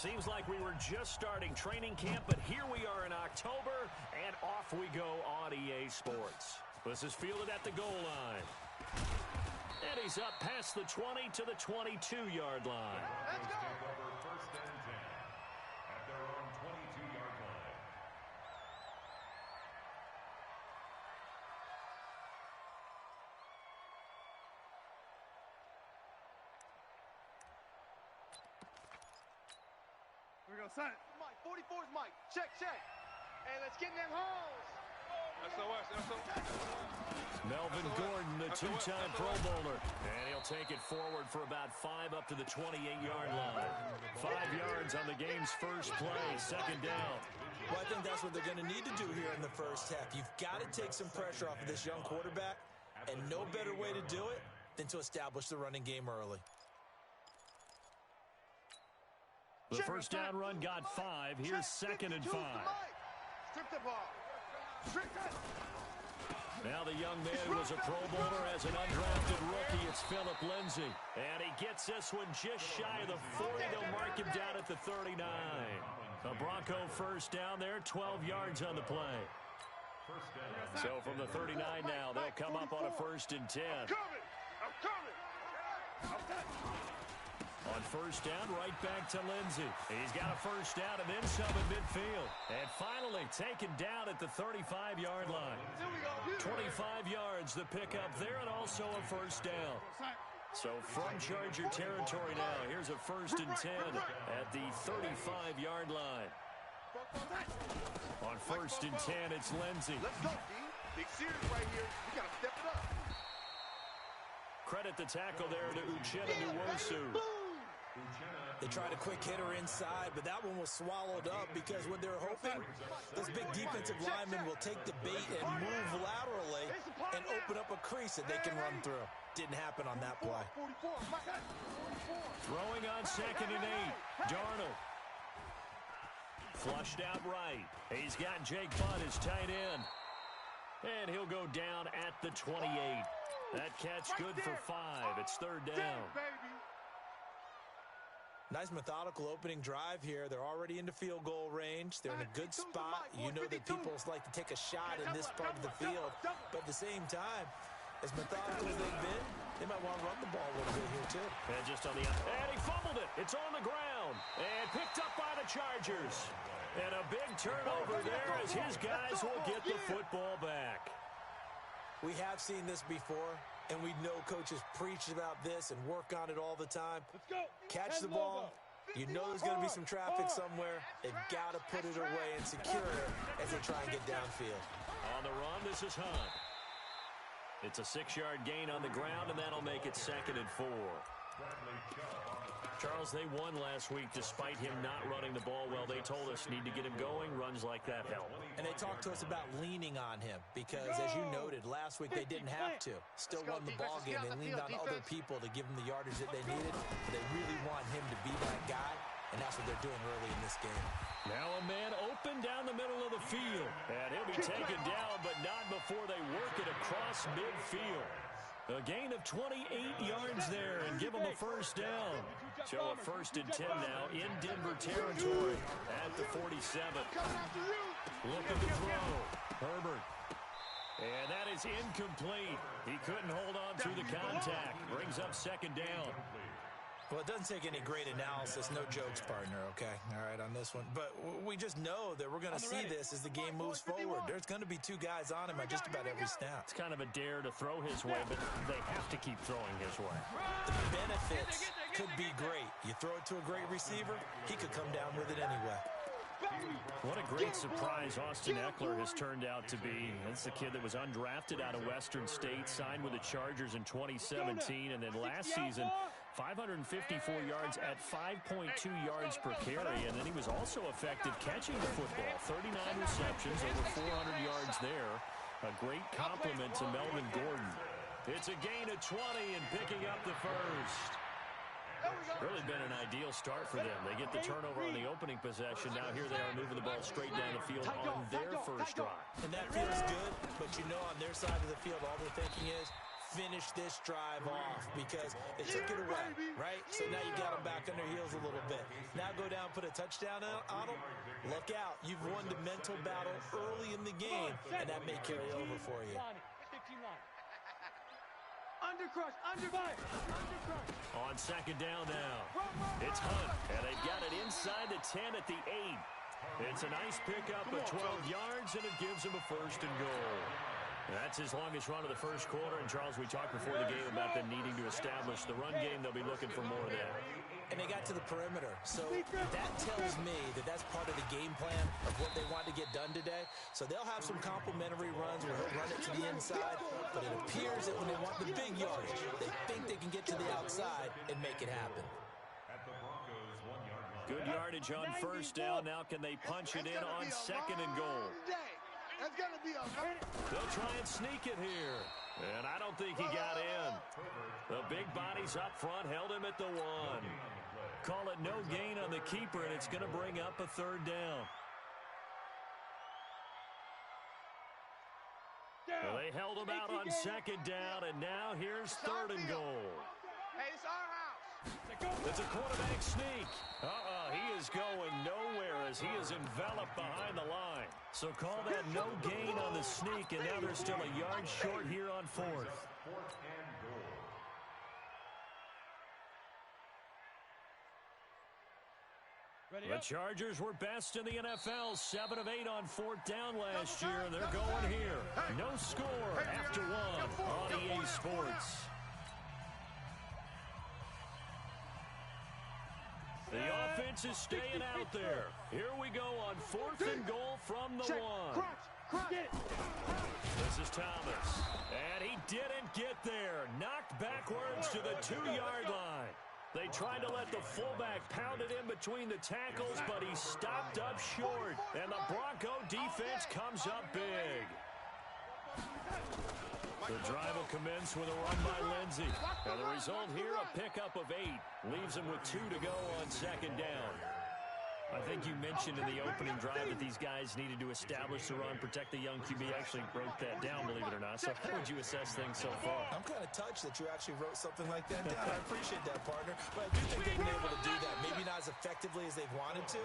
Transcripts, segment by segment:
Seems like we were just starting training camp, but here we are in October, and off we go on EA Sports. This is fielded at the goal line. And he's up past the 20 to the 22-yard line. Let's go. First and 10 at their own 22-yard line. Here we go, son. Mike, 44 is Mike. Check. Hey, let's get in them holes. Melvin Gordon, the two-time Pro Bowler. And he'll take it forward for about 5 up to the 28-yard line. 5 yards on the game's first play, second down. Well, I think that's what they're going to need to do here in the first half. You've got to take some pressure off of this young quarterback, and no better way to do it than to establish the running game early. The first down run got 5. Here's second and 5. Strip the ball. Now the young man who was a Pro Bowler as an undrafted rookie, it's Phillip Lindsay. And he gets this one just shy of the 40. They'll mark him down at the 39. A Bronco first down there, 12 yards on the play. So from the 39 now, they'll come up on a first and 10. I'm coming. On first down, right back to Lindsay. He's got a first down and then some at midfield. And finally taken down at the 35-yard line. 25 yards the pickup there, and also a first down. So from Charger territory now, here's a first and 10 at the 35-yard line. On first and 10, it's Lindsay. Let's go, D. Big series right here. We got to step it up. Credit the tackle there to Uchenna Nwosu. They tried a quick hitter inside, but that one was swallowed up because what they're hoping, those big defensive linemen will take the bait and move laterally and open up a crease that they can run through. Didn't happen on that play. Throwing on second and 8. Darnold. Flushed out right. He's got Jake Butt, his tight end. And he'll go down at the 28. That catch good for 5. It's third down. Nice methodical opening drive here. They're already into field goal range. They're in a good spot. You know that people like to take a shot in this part of the field. But at the same time, as methodical as they've been, they might want to run the ball a little bit here too. And just on the and he fumbled it. It's on the ground. And picked up by the Chargers. And a big turnover there as his guys will get the football back. We have seen this before, and we know coaches preach about this and work on it all the time. Catch the ball. You know there's going to be some traffic somewhere. They've got to put it away and secure it as they try and get downfield. On the run, this is Hunt. It's a 6-yard gain on the ground, and that'll make it second and 4. Charles, they won last week despite him not running the ball well. They told us need to get him going. Runs like that help. And they talked to us about leaning on him because, as you noted, last week they didn't have to. Still won the ball game. They leaned on other people to give them the yardage that they needed. But they really want him to be that guy, and that's what they're doing early in this game. Now a man open down the middle of the field. And he'll be taken down, but not before they work it across midfield. A gain of 28 yards there and give them a first down. So a first and 10 now in Denver territory at the 47. Looking to throw. Herbert. And that is incomplete. He couldn't hold on through the contact. Brings up second down. Well, it doesn't take any great analysis. No jokes, partner, okay? All right, on this one. But we just know that we're going to see this as the game moves forward. There's going to be 2 guys on him at just about every snap. It's kind of a dare to throw his way, but they have to keep throwing his way. The benefits could be great. You throw it to a great receiver, he could come down with it anyway. What a great surprise Austin Eckler has turned out to be. That's the kid that was undrafted out of Western State, signed with the Chargers in 2017, and then last season, 554 yards at 5.2 yards per carry, and then he was also effective catching the football. 39 receptions, over 400 yards there. A great compliment to Melvin Gordon. It's a gain of 20 and picking up the first. Really been an ideal start for them. They get the turnover on the opening possession. Now here they are moving the ball straight down the field on their first drive. And that feels good, but you know on their side of the field all they're thinking is finish this drive off because they took it away, right? So now you got them back on their heels a little bit. Now go down, put a touchdown on them. Look out. You've won the mental battle early in the game, and that may carry over for you. Undercrush, undercrush. On second down now, it's Hunt, and they've got it inside the 10 at the 8. It's a nice pickup of 12 yards, and it gives them a first and goal. That's his longest run of the first quarter. And, Charles, we talked before the game about them needing to establish the run game. They'll be looking for more of that. And they got to the perimeter. So that tells me that that's part of the game plan of what they want to get done today. So they'll have some complimentary runs where he'll run it to the inside. But it appears that when they want the big yardage, they think they can get to the outside and make it happen. Good yardage on first down. Now can they punch it in on second and goal? That's gonna be a They'll try and sneak it here. And I don't think he got in. The big bodies up front held him at the 1. Call it no gain on the keeper, and it's going to bring up a third down. Well, they held him out on second down, and now here's third and goal. Hey, it's our house. It's a quarterback sneak. He is going nowhere as he is enveloped behind the line. So call that no gain on the sneak, and now they're still a yard short here on fourth. The Chargers were best in the NFL, 7 of 8 on fourth down last year, and they're going here. No score after 1 on EA Sports. The offense is staying out there. Here we go on fourth and goal from the 1. This is Thomas. And he didn't get there. Knocked backwards to the 2-yard line. They tried to let the fullback pound it in between the tackles, but he stopped up short. And the Bronco defense comes up big. The drive will commence with a run by Lindsey. And the result here, a pickup of 8. Leaves him with 2 to go on second down. I think you mentioned in the opening drive that these guys needed to establish the run, protect the young QB. Actually wrote that down, believe it or not. So how would you assess things so far? I'm kind of touched that you actually wrote something like that down. I appreciate that, partner. But I do think they've been able to do that. Maybe not as effectively as they've wanted to,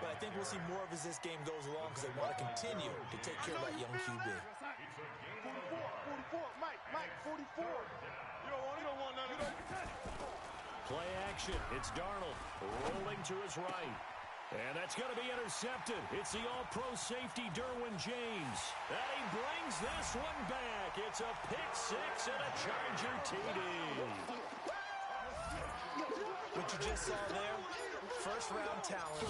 but I think we'll see more of as this game goes along because they want to continue to take care of that young QB. 44, Mike, 44. You don't want none of that. Play action. It's Darnold rolling to his right. And that's going to be intercepted. It's the all-pro safety, Derwin James. And he brings this one back. It's a pick-6 and a Charger TD. What you just saw there, first-round talent,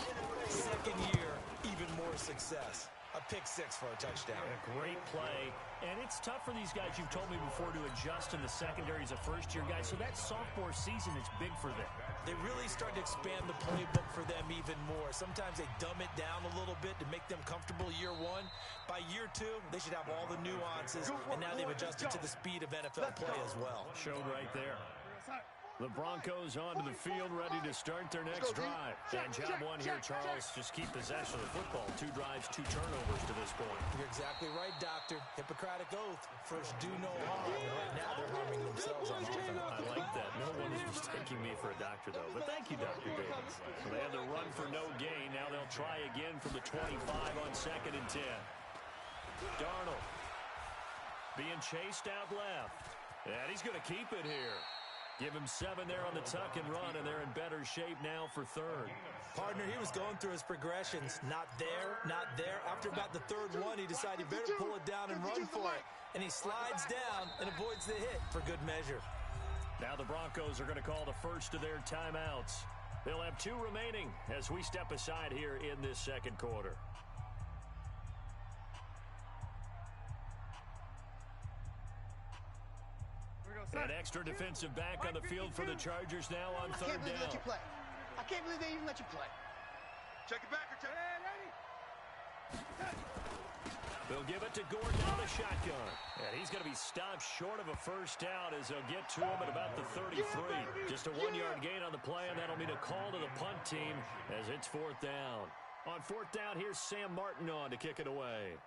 second year, even more success. A pick-6 for a touchdown. A great play. And it's tough for these guys, you've told me before, to adjust in the secondary as a first-year guy. So that sophomore season is big for them. They really start to expand the playbook for them even more. Sometimes they dumb it down a little bit to make them comfortable year 1. By year 2, they should have all the nuances, and now they've adjusted to the speed of NFL play as well. Showed right there. The Broncos onto the field, ready to start their next drive. And job 1 here, Charles, just keep possession of the football. 2 drives, 2 turnovers to this point. You're exactly right, Doctor. Hippocratic oath. First, do no harm. And right now, they're harming themselves on offense. I like that. No one is mistaking me for a doctor, though. But thank you, Dr. Davis. So they had the run for no gain. Now they'll try again from the 25 on second and 10. Darnold being chased out left. And he's going to keep it here. Give him 7 there on the tuck and run, and they're in better shape now for third. Partner, he was going through his progressions. Not there, not there. After about the third one, he decided he better pull it down and run for it. And he slides down and avoids the hit for good measure. Now the Broncos are going to call the first of their timeouts. They'll have 2 remaining as we step aside here in this second quarter. An extra defensive back on the field for the Chargers now on third down. I can't believe they even let you play. Check it back or check it. They'll give it to Gordon out of the shotgun. And he's going to be stopped short of a first down as they'll get to him at about the 33. Just a 1-yard gain on the play, and that'll mean a call to the punt team as it's fourth down. On fourth down, here's Sam Martin on to kick it away.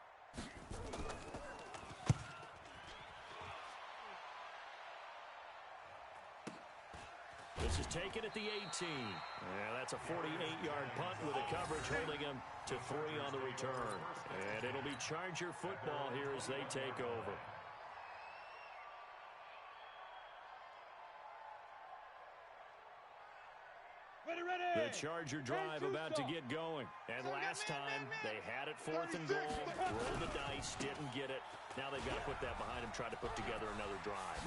This is taken at the 18. Yeah, that's a 48-yard punt with a coverage holding him to 3 on the return. And it'll be Charger football here as they take over. The Charger drive about to get going. And last time, they had it 4th and goal, rolled the dice, didn't get it. Now they've got to put that behind them, try to put together another drive.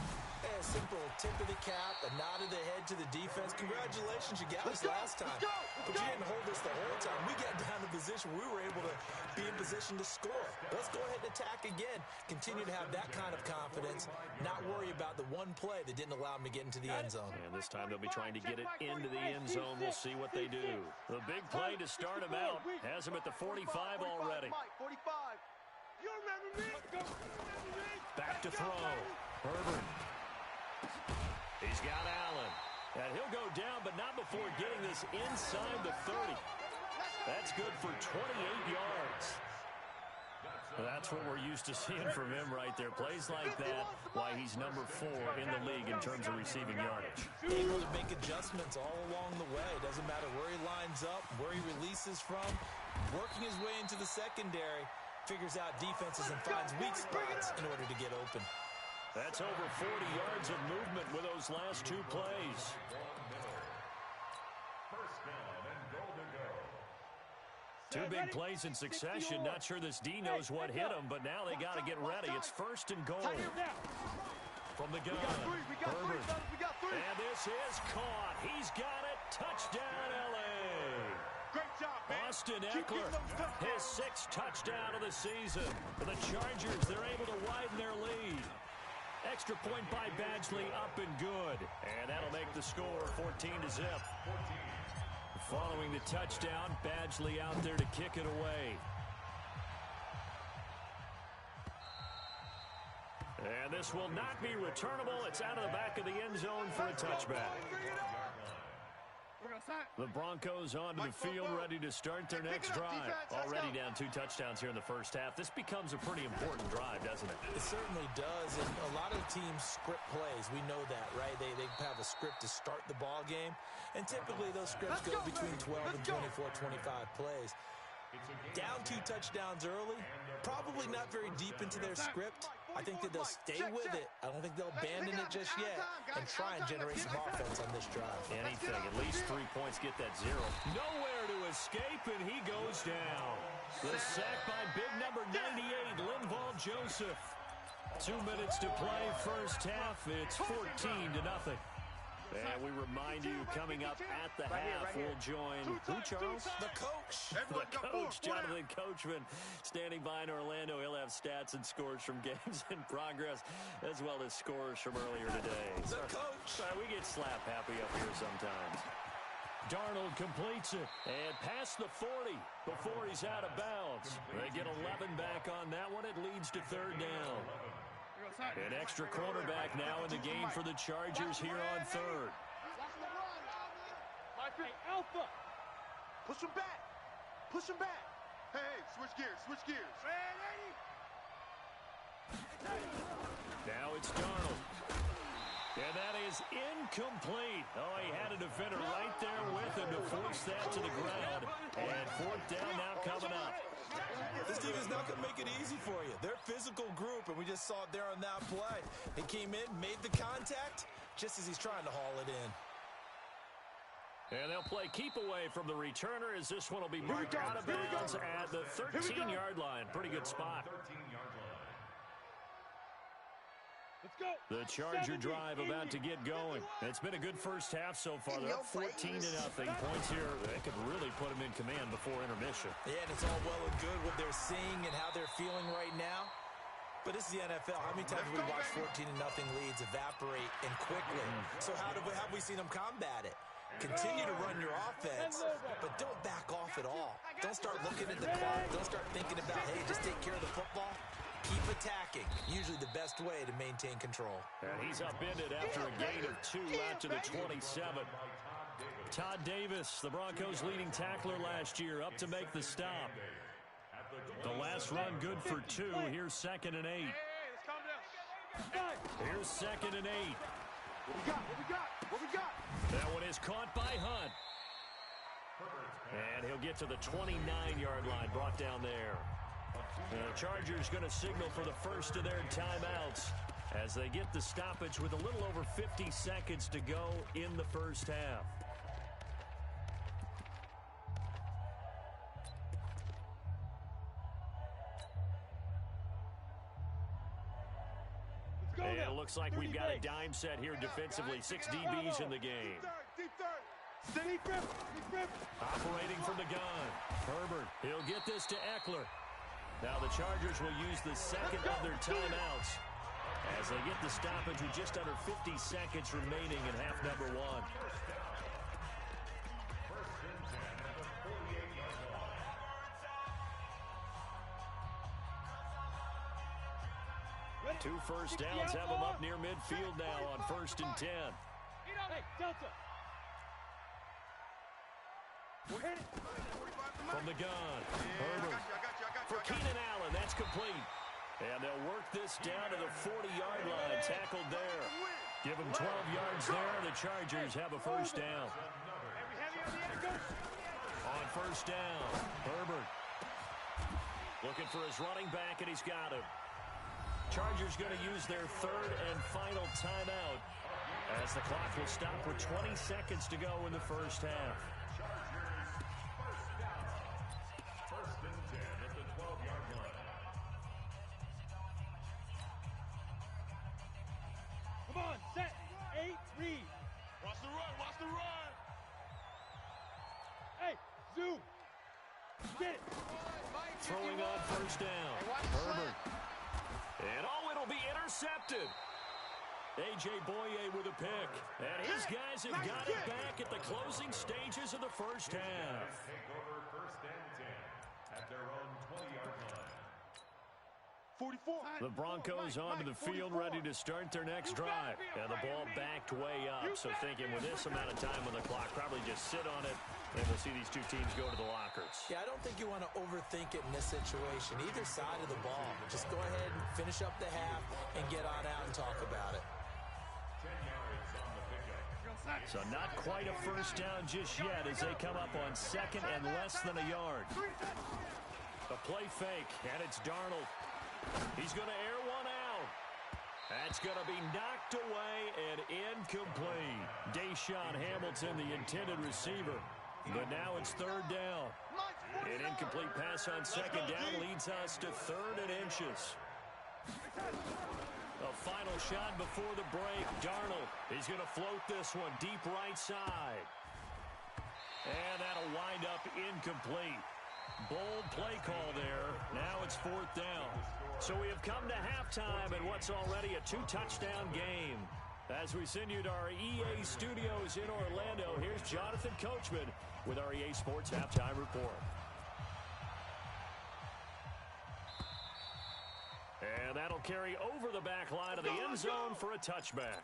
A simple tip of the cap, a nod of the head to the defense. Congratulations, you got us last time. But you didn't hold us the whole time. We got down to position we were able to be in position to score. Let's go ahead and attack again. Continue to have that kind of confidence, not worry about the one play that didn't allow them to get into the end zone. And this time they'll be trying to get it into the end zone. We'll see what they do. The big play to start him out has him at the 45 already. 45. You remember me? Back to throw. Herbert. He's got Allen. And he'll go down, but not before getting this inside the 30. That's good for 28 yards. That's what we're used to seeing from him right there. Plays like that, why he's number 4 in the league in terms of receiving yardage. Able to make adjustments all along the way. Doesn't matter where he lines up, where he releases from. Working his way into the secondary, figures out defenses and finds weak spots in order to get open. That's over 40 yards of movement with those last 2 plays. First down and goal to go. 2 big plays in succession. Not sure this D knows what hit him, but now they got to get ready. It's 1st and goal. From the gun, Herbert. And this is caught. He's got it. Touchdown, L.A. Great job, man. Austin Eckler, his 6th touchdown of the season. For the Chargers, they're able to widen their lead. Extra point by Badgley, up and good. And that'll make the score 14-0. Following the touchdown, Badgley out there to kick it away. And this will not be returnable. It's out of the back of the end zone for a touchback. The Broncos onto the field, ready to start their next drive. Already down 2 touchdowns here in the first half. This becomes a pretty important drive, doesn't it? It certainly does, and a lot of teams script plays. We know that, right? They have a script to start the ball game, and typically those scripts go between 12 and 24, 25 plays. Down 2 touchdowns early, probably not very deep into their script. I think that they'll stay with it. I don't think they'll abandon it just yet and try and generate some offense on this drive. Anything, at least 3 points, get that 0. Nowhere to escape, and he goes down. The sack by big number 98, Linval Joseph. 2 minutes to play first half. It's 14-0. And we remind you, coming up at the half, we'll join who, Charles? The coach. The coach, Jonathan Coachman, standing by in Orlando. He'll have stats and scores from games in progress, as well as scores from earlier today. The coach. We get slap happy up here sometimes. Darnold completes it and past the 40 before he's out of bounds. They get 11 back on that one. It leads to 3rd down. An extra cornerback now in the game for the Chargers here on 3rd. Alpha. Push him back. Push him back. Hey, switch gears. Switch gears. Now it's Darnold. And that is incomplete. Oh, he had a defender right there with him to force that to the ground. And 4th down now coming up. This team is not going to make it easy for you. They're a physical group, and we just saw it there on that play. He came in, made the contact, just as he's trying to haul it in. And they'll play keep away from the returner as this one will be marked out of bounds at the 13-yard line. Pretty good spot. 13-yard line. The Charger drive about to get going. It's been a good first half so far. They're up 14-0. Points here, they could really put them in command before intermission. Yeah, and it's all well and good what they're seeing and how they're feeling right now. But this is the NFL. How many times have we watched 14-0 leads evaporate and quickly? So how have we seen them combat it? Continue to run your offense, but don't back off at all. Don't start looking at the clock. Don't start thinking about, hey, just take care of the football. Keep attacking. Usually the best way to maintain control. And he's upended after a gain of 2 out to the 27. Todd Davis, the Broncos' leading tackler last year, up to make the stop. The last run good for 2. Here's 2nd and 8. Here's 2nd and 8. What we got? What we got? That one is caught by Hunt. And he'll get to the 29-yard line, brought down there. The Chargers going to signal for the first of their timeouts as they get the stoppage with a little over 50 seconds to go in the first half. And it looks like we've got a dime set here defensively. 6 DBs in the game. Deep third. Operating from the gun. Herbert, he'll get this to Eckler. Now the Chargers will use the second of their timeouts as they get the stoppage with just under 50 seconds remaining in half number 1. Two first downs have them up near midfield now on 1st and 10. Hey, Delta. From the gun, Herbert for Keenan Allen. That's complete. And they'll work this down to the 40-yard line. Tackled there. Give them 12 yards there. The Chargers have a first down. On first down, Herbert looking for his running back, and he's got him. Chargers going to use their third and final timeout as the clock will stop with 20 seconds to go in the first half. First and 10 at the 12-yard line. Come on, set, 8, read. Watch the run. Hey, zoom. Get it. Throwing on first down, Herbert. And it'll be intercepted. A.J. Boye with a pick. And his guys have got it back at the closing stages of the first half. Take over 1st and 10 at their own 20-yard line. 44. The Broncos onto the field ready to start their next drive. And the ball backed way up. So thinking with this amount of time on the clock, probably just sit on it. Then we'll see these two teams go to the lockers. Yeah, I don't think you want to overthink it in this situation. Either side of the ball. Just go ahead and finish up the half and get on out and talk about it. 10 yards on the pickup. So not quite a first down just yet as they come up on second and less than a yard. The play fake, and it's Darnold. He's going to air one out. That's going to be knocked away and incomplete. Deshaun Hamilton, the intended receiver. But now it's third down. An incomplete pass on second down leads us to 3rd and inches. A final shot before the break. Darnold, he's going to float this one deep right side. And that'll wind up incomplete. Bold play call there. Now it's 4th down. So we have come to halftime in what's already a 2-touchdown game. As we send you to our EA studios in Orlando, here's Jonathan Coachman with our EA Sports Halftime Report. And that'll carry over the back line of the end zone for a touchback.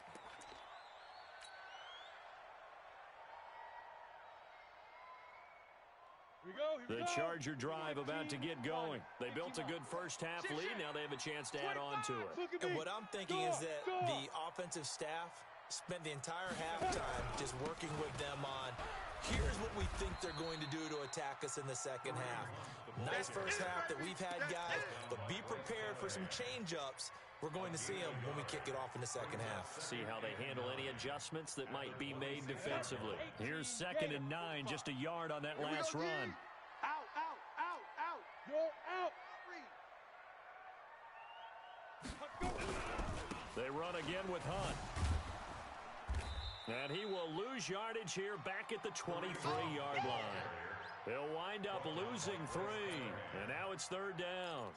The Charger drive about to get going. They built a good first half lead. Now they have a chance to add on to it. And what I'm thinking is that the offensive staff spent the entire halftime just working with them on, here's what we think they're going to do to attack us in the second half. Nice first half that we've had, guys, but be prepared for some change-ups. We're going to see them when we kick it off in the second half. See how they handle any adjustments that might be made defensively. Here's 2nd and 9, just a yard on that last run. Out. You're out. They run again with Hunt. And he will lose yardage here back at the 23-yard line. They'll wind up losing 3. And now it's 3rd down.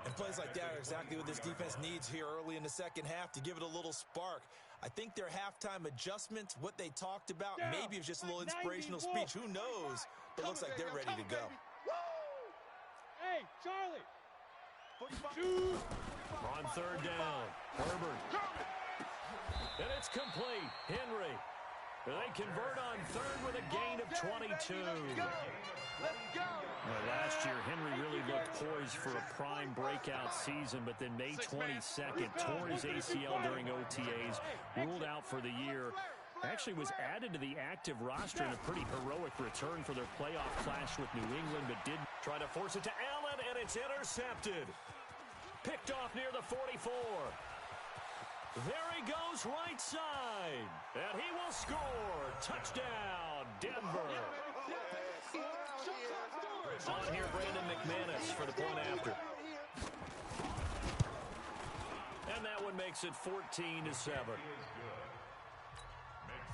And plays like that are exactly what this defense needs here early in the second half to give it a little spark. I think their halftime adjustments, what they talked about, maybe it's just a little inspirational speech. Who knows? But it looks like they're ready to go. Hey, Charlie. On 3rd down, Herbert. And it's complete. Henry. They convert on 3rd with a gain of 22. Well, last year, Henry really looked poised for a prime breakout season, but then May 22nd, tore his ACL during OTAs, ruled out for the year. Actually was added to the active roster in a pretty heroic return for their playoff clash with New England, but did try to force it to Allen, and it's intercepted. Picked off near the 44. There he goes right side, and he will score. Touchdown, Denver. On here, Brandon McManus for the point after. And that one makes it 14-7. Makes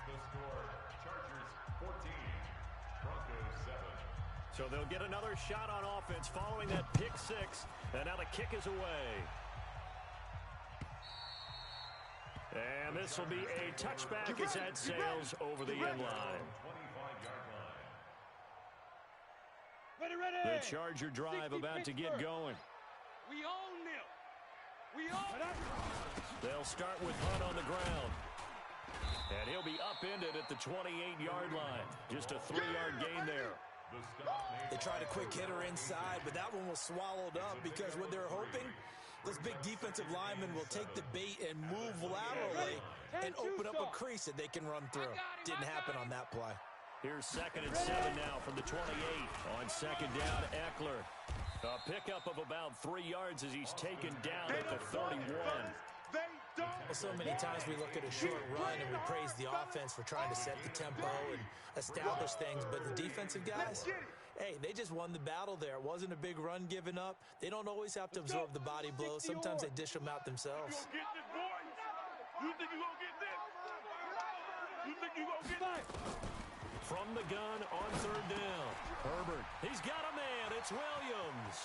the score Chargers 14, Broncos 7. So they'll get another shot on offense following that pick six. And now the kick is away. And this will be a touchback as that sails over the end line. 25-yard line. Ready. The Charger drive about to get going. We own them. We own them. They'll start with Hunt on the ground. And he'll be upended at the 28-yard line. Just a 3-yard gain there. They tried a quick hitter inside, but that one was swallowed up because what they're hoping, those big defensive linemen will take the bait and move laterally and open up a crease that they can run through. Didn't happen on that play. Here's 2nd and 7 now from the 28. On 2nd down, Eckler. A pickup of about 3 yards as he's taken down at the 31. Well, so many times we look at a short run and we praise the offense for trying to set the tempo and establish things, but the defensive guys, hey, they just won the battle there. It wasn't a big run given up. They don't always have to absorb the body blows. Sometimes they dish them out themselves. You think you're going to get this? You think you're going to get this? From the gun on 3rd down. Herbert. He's got a man. It's Williams.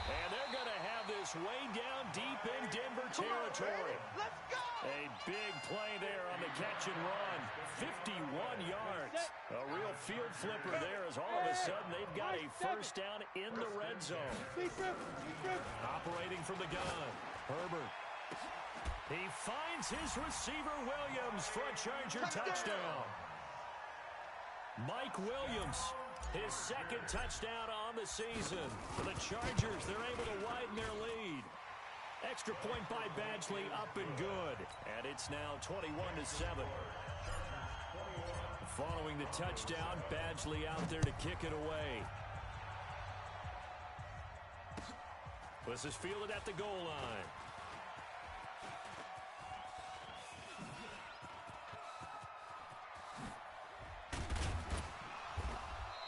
And they're going to have this way down deep in Denver territory. Let's go! A big play there on the catch and run. 51 yards. A real field flipper there as all of a sudden they've got a first down in the red zone. Operating from the gun. Herbert. He finds his receiver Williams for a Charger touchdown. Mike Williams, his 2nd touchdown on the season. For the Chargers, they're able to widen their lead. Extra point by Badgley, up and good. And it's now 21-7. Following the touchdown, Badgley out there to kick it away. This is fielded at the goal line.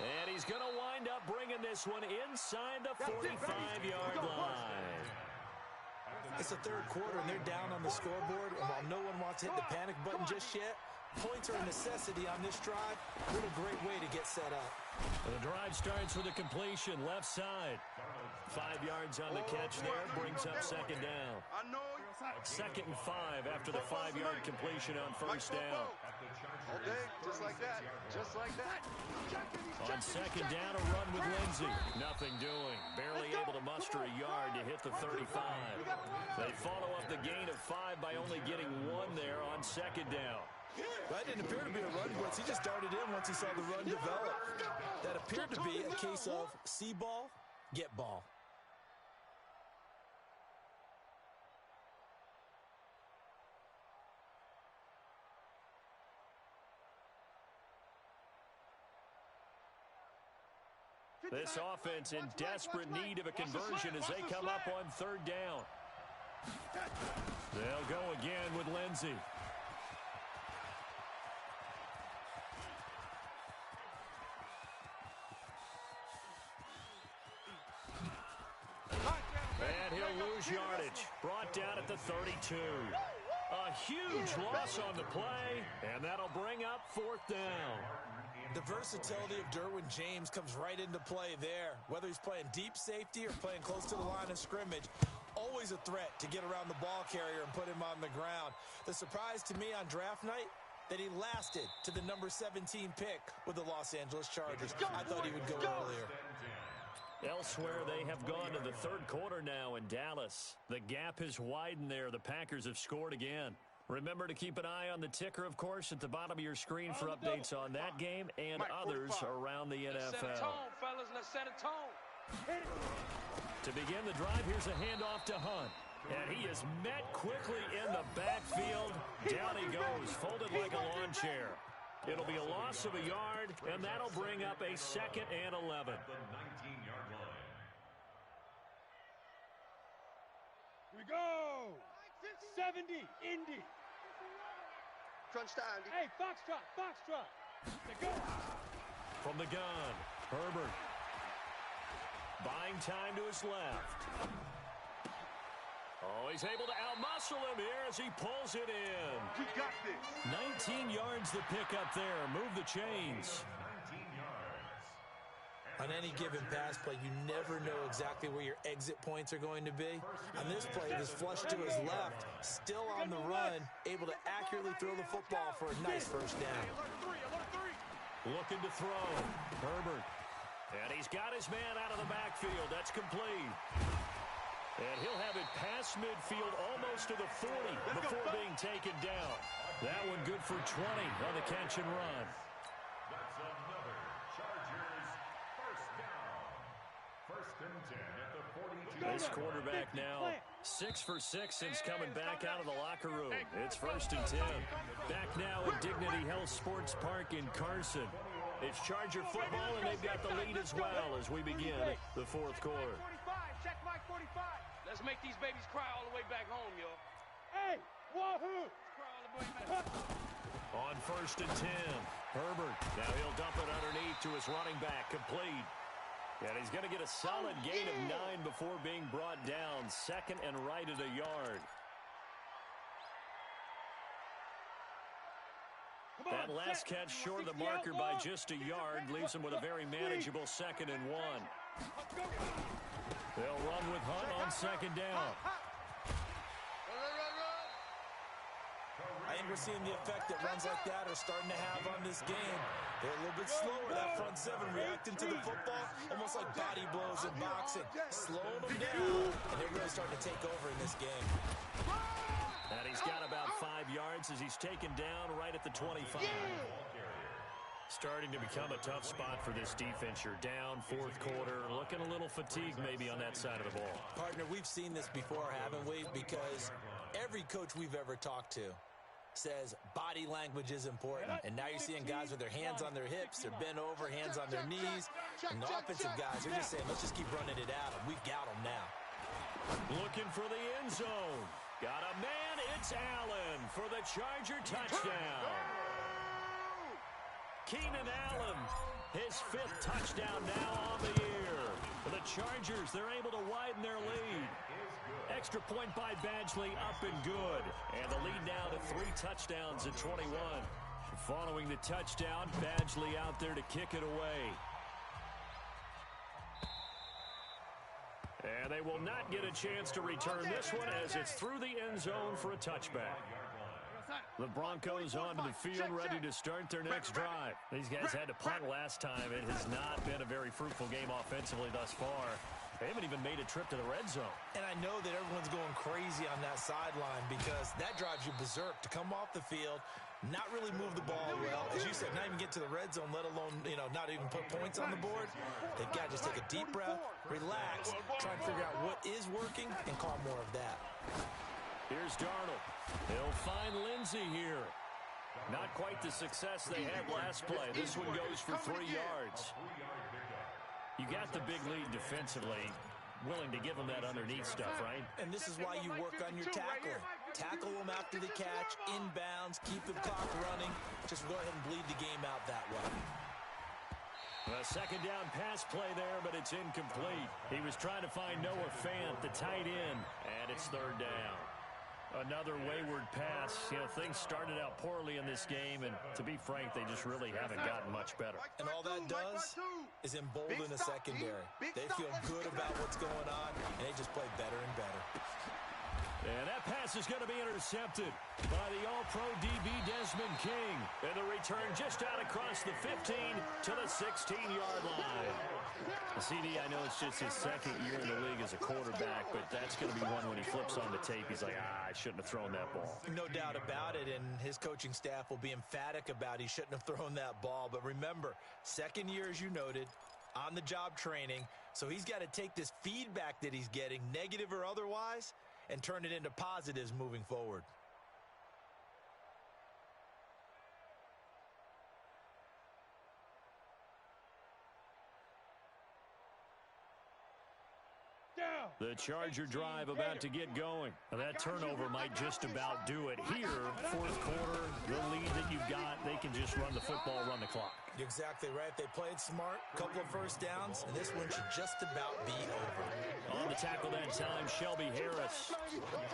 And he's going to wind up bringing this one inside the 45-yard line. It's the 3rd quarter, and they're down on the scoreboard. And while no one wants to hit the panic button just yet, points are a necessity on this drive. What a great way to get set up. The drive starts with a completion, left side. 5 yards on the catch there, brings up 2nd down. 2nd and 5 after the 5-yard completion on 1st down. All day, just like that. Just like that. On 2nd down, a run with Lindsey. Nothing doing. Barely able to muster a yard to hit the 35. They follow up the gain of 5 by only getting 1 there on 2nd down. That didn't appear to be a run blitz. He just darted in once he saw the run develop. That appeared to be a case of see ball, get ball. This offense in desperate need of a conversion as they come up on 3rd down. They'll go again with Lindsey. And he'll lose yardage. Brought down at the 32. A huge loss on the play, and that'll bring up 4th down. The versatility of Derwin James comes right into play there. Whether he's playing deep safety or playing close to the line of scrimmage, always a threat to get around the ball carrier and put him on the ground. The surprise to me on draft night, that he lasted to the number 17 pick with the Los Angeles Chargers. I thought he would go earlier. Elsewhere, they have gone to the 3rd quarter now in Dallas. The gap has widened there. The Packers have scored again. Remember to keep an eye on the ticker, of course, at the bottom of your screen for updates on that game and others around the NFL. Set a tone, fellas. Let's set a tone. To begin the drive, here's a handoff to Hunt. And he is met quickly in the backfield. Down he goes, folded like a lawn chair. It'll be a loss of a yard, and that'll bring up a 2nd and 11. At the 19-yard line. We go. 70, Indy. Crunch time, Andy. Hey, Foxtrot, Foxtrot. They go. From the gun, Herbert. Buying time to his left. Oh, he's able to outmuscle him here as he pulls it in. You got this. 19 yards to pick up there. Move the chains. 19 yards. On any given pass play, you never know exactly where your exit points are going to be. On this play, this flush to his left, still on the run, able to accurately throw the football for a nice first down. Looking to throw. Herbert. And he's got his man out of the backfield. That's complete. And he'll have it past midfield almost to the 40 before being taken down. That one good for 20 on the catch and run. That's another Chargers first down. 1st and 10 at the 42. This quarterback now 6 for 6 since coming back out of the locker room. It's 1st and 10. Back now at Dignity Health Sports Park in Carson. It's Charger football, and they've got the lead as well as we begin the 4th quarter. Check my 45. Let's make these babies cry all the way back home, yo. Hey, wahoo! Cry all the way back. On 1st and 10, Herbert. Now he'll dump it underneath to his running back, complete. And he's going to get a solid gain of 9 before being brought down. 2nd and right at a yard. That last catch short of the marker by just a yard leaves him with a very manageable 2nd and 1. They'll run with Hunt on 2nd down. I think we're seeing the effect that runs like that are starting to have on this game. They're a little bit slower, that front 7 reacting to the football, almost like body blows in boxing, slowing them down, and they're really starting to take over in this game. And he's got about 5 yards as he's taken down right at the 25. Starting to become a tough spot for this defense. You're down 4th quarter, looking a little fatigued maybe on that side of the ball. Partner, we've seen this before, haven't we? Because every coach we've ever talked to says body language is important. And now you're seeing guys with their hands on their hips, they're bent over, hands on their knees. And the offensive guys are just saying, let's just keep running it at them. We've got them now. Looking for the end zone. Got a man, it's Allen for the Charger touchdown. Keenan Allen, his 5th touchdown now on the year. For the Chargers, they're able to widen their lead. Extra point by Badgley, up and good. And the lead now to 3 touchdowns at 21. Following the touchdown, Badgley out there to kick it away. And they will not get a chance to return this one as it's through the end zone for a touchback. The Broncos onto the field, ready to start their next drive. These guys had to punt last time. It has not been a very fruitful game offensively thus far. They haven't even made a trip to the red zone. And I know that everyone's going crazy on that sideline because that drives you berserk to come off the field, not really move the ball well. As you said, not even get to the red zone, let alone, not even put points on the board. They've got to just take a deep breath, relax, try and figure out what is working, and call more of that. Here's Darnold. He'll find Lindsey here. Not quite the success they had last play. This one goes for 3 yards. You got the big lead defensively. Willing to give them that underneath stuff, right? And this is why you work on your tackling. Tackle them after the catch, inbounds, keep the clock running. Just go ahead and bleed the game out that way. A 2nd down pass play there, but it's incomplete. He was trying to find Noah Fant, the tight end, and it's 3rd down. Another wayward pass. Things started out poorly in this game, and to be frank, they just really haven't gotten much better. And all that does is embolden the secondary. They feel good about what's going on, and they just play better and better. And that pass is going to be intercepted by the All-Pro DB Desmond King. And the return just out across the 15 to the 16-yard line. CD, I know it's just his 2nd year in the league as a quarterback, but that's going to be one when he flips on the tape. He's like, I shouldn't have thrown that ball. No doubt about it, and his coaching staff will be emphatic about he shouldn't have thrown that ball. But remember, 2nd year, as you noted, on-the-job training, so he's got to take this feedback that he's getting, negative or otherwise, and turn it into positives moving forward. The Charger drive about to get going. That turnover might just about do it. Here, fourth quarter, the lead that you've got, they can just run the football, run the clock. You're exactly right. They played smart, couple of first downs, and this one should just about be over. On the tackle that time, Shelby Harris.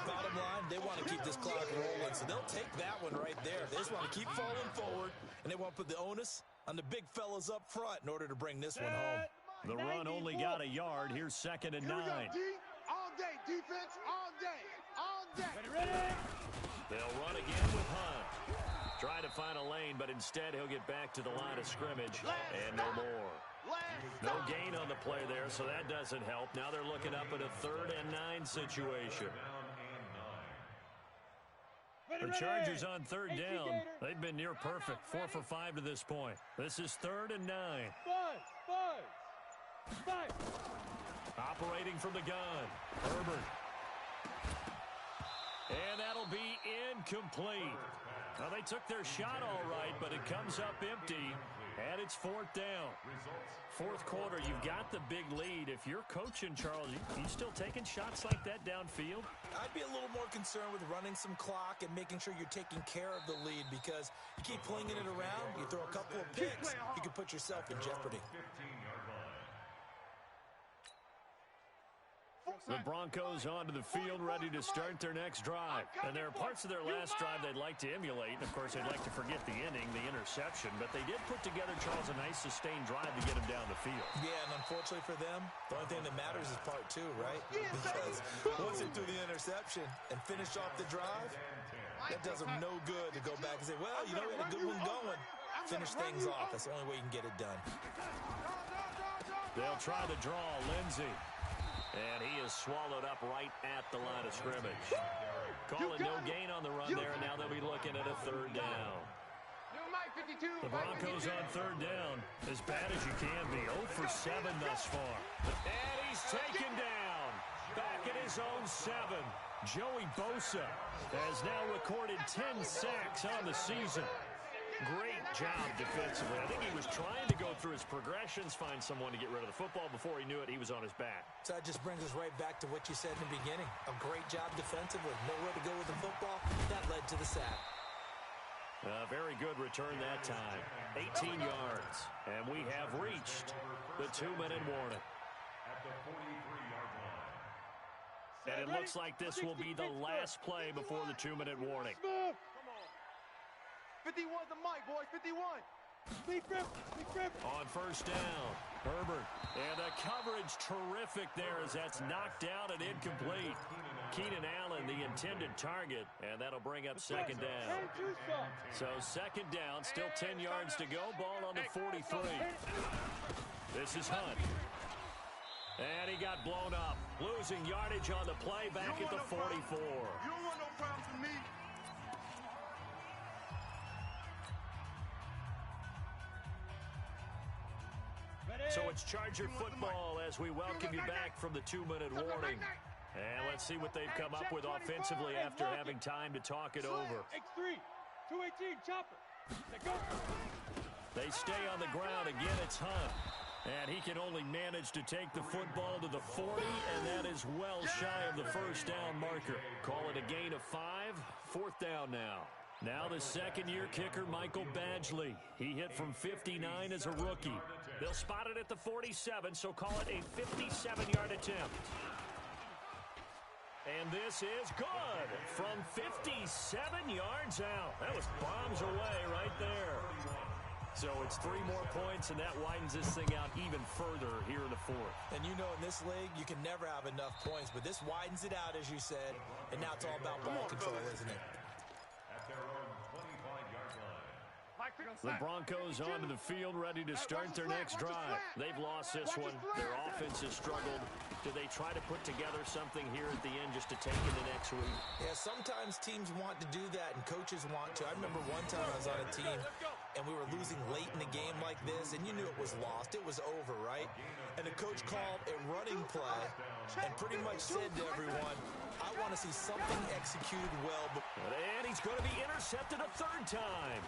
Bottom line, they want to keep this clock rolling, so they'll take that one right there. They just want to keep falling forward, and they want to put the onus on the big fellas up front in order to bring this one home. The run only got a yard. Here's 2nd and 9. All day, defense, all day, all day. Ready? They'll run again with Hunt. Try to find a lane, but instead he'll get back to the line of scrimmage, and no more. No gain on the play there, so that doesn't help. Now they're looking up at a 3rd and 9 situation. The Chargers on 3rd down. They've been near perfect, 4 for 5 to this point. This is 3rd and 9. Five. Operating from the gun, Herbert. And that'll be incomplete. Now, they took their shot all right, but it comes up empty, and it's 4th down. Fourth quarter, you've got the big lead. If you're coaching, Charles, you still taking shots like that downfield? I'd be a little more concerned with running some clock and making sure you're taking care of the lead, because you keep flinging it around, you throw a couple of picks, you can put yourself in jeopardy. The Broncos onto the field, ready to start their next drive. And there are parts of their last drive they'd like to emulate. And, of course, they'd like to forget the inning, the interception. But they did put together, Charles, a nice sustained drive to get them down the field. Yeah, and unfortunately for them, the only thing that matters is part 2, right? Because once they threw the interception and finished off the drive, that does them no good to go back and say, well, you know, we had a good one going. Finish things off. That's the only way you can get it done. They'll try the draw, Lindsey. And he is swallowed up right at the line of scrimmage. Calling no gain on the run there, and now they'll be looking at a 3rd down. The Broncos on 3rd down, as bad as you can be. 0 for 7 thus far. And he's taken down. Back at his own 7. Joey Bosa has now recorded 10 sacks on the season. Great job defensively. I think he was trying to go through his progressions, find someone to get rid of the football. Before he knew it, he was on his back. So that just brings us right back to what you said in the beginning. A great job defensively. Nowhere to go with the football. That led to the sack. A very good return that time. 18 yards. And we have reached the 2-minute warning. At the 43-yard line. And it looks like this will be the last play before the 2-minute warning. 51's the mic, boys. 51. On 1st down, Herbert. And the coverage terrific there as that's knocked down and incomplete. Keenan Allen, the intended target, and that'll bring up 2nd down. So 2nd down, still 10 yards to go. Ball on the 43. This is Hunt. And he got blown up. Losing yardage on the play back at the 44. You don't want no problems with me. So it's Charger football as we welcome you back from the 2-minute warning. And let's see what they've come up with offensively after having time to talk it over. X3, 218, chopper. They stay on the ground. Again, it's Hunt. And he can only manage to take the football to the 40, and that is well shy of the 1st down marker. Call it a gain of 5. 4th down now. Now the 2nd-year kicker, Michael Badgley. He hit from 59 as a rookie. They'll spot it at the 47, so call it a 57-yard attempt. And this is good from 57 yards out. That was bombs away right there. So it's 3 more points, and that widens this thing out even further here in the 4th. And you know, in this league, you can never have enough points, but this widens it out, as you said, and now it's all about ball control, isn't it? At their own 25-yard line. The Broncos onto the field, ready to start their next drive. They've lost this one. Their offense has struggled. Do they try to put together something here at the end just to take into next week? Yeah, sometimes teams want to do that, and coaches want to. I remember one time I was on a team, and we were losing late in a game like this, and you knew it was lost. It was over, right? And the coach called a running play and pretty much said to everyone, I want to see something executed well. And he's going to be intercepted a third time.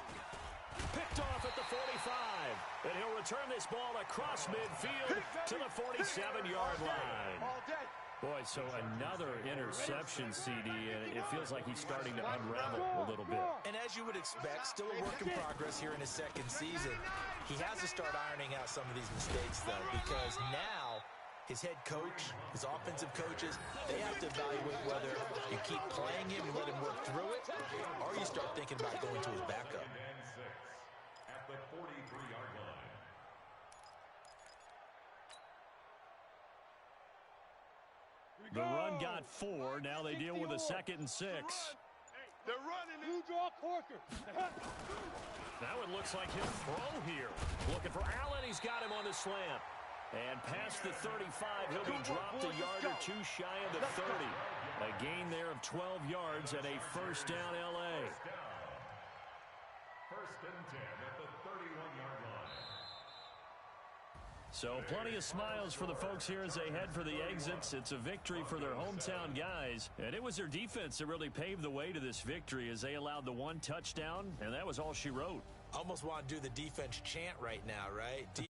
Picked off at the 45. And he'll return this ball across midfield to the 47-yard line. All day. Boy, so another interception, CD, and it feels like he's starting to unravel a little bit. And as you would expect, still a work in progress here in his second season. He has to start ironing out some of these mistakes, though, because now his head coach, his offensive coaches, they have to evaluate whether you keep playing him and let him work through it, or you start thinking about going to his backup. At the 43-yard line. The run got 4. Now they deal with a 2nd and 6. They're running. You draw Corker. Now it looks like he'll throw here. Looking for Allen. He's got him on the slant. And past the 35, he'll be dropped a yard or two shy of the 30. A gain there of 12 yards and a first down, L.A. First and 10 at the 31-yard line. So plenty of smiles for the folks here as they head for the exits. It's a victory for their hometown guys. And it was their defense that really paved the way to this victory as they allowed the one touchdown, and that was all she wrote. Almost want to do the defense chant right now, right?